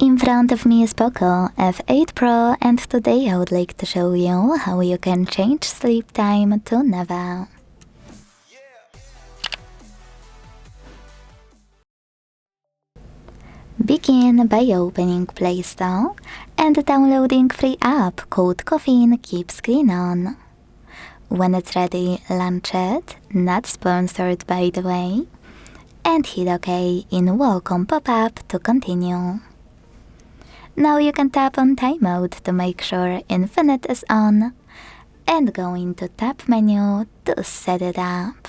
In front of me is POCO F8 Pro, and today I would like to show you how you can change sleep time to never. Begin by opening Play Store and downloading free app called Coffin Keep Screen On. When it's ready, launch it, not sponsored by the way, and hit OK in Welcome pop-up to continue. Now you can tap on Timeout to make sure Infinite is on, and go into Tap menu to set it up.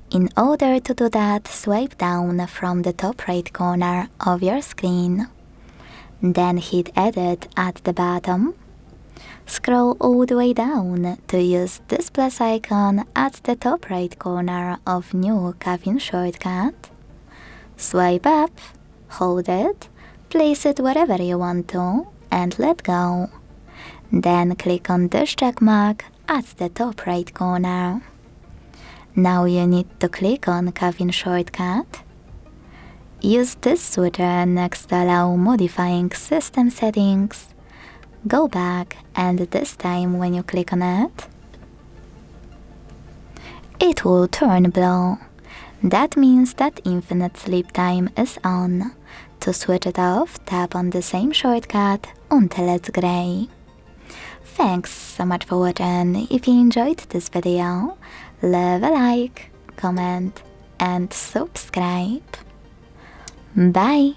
In order to do that, swipe down from the top right corner of your screen. Then hit Edit at the bottom. Scroll all the way down to use this plus icon at the top right corner of New Coffin shortcut. Swipe up, hold it, place it wherever you want to, and let go. Then click on this checkmark at the top right corner. Now you need to click on Coffin shortcut. Use this switcher next to allow modifying system settings. Go back, and this time when you click on it, it will turn blue. That means that infinite sleep time is on. To switch it off, tap on the same shortcut until it's gray. Thanks so much for watching. If you enjoyed this video, leave a like, comment and subscribe. Bye!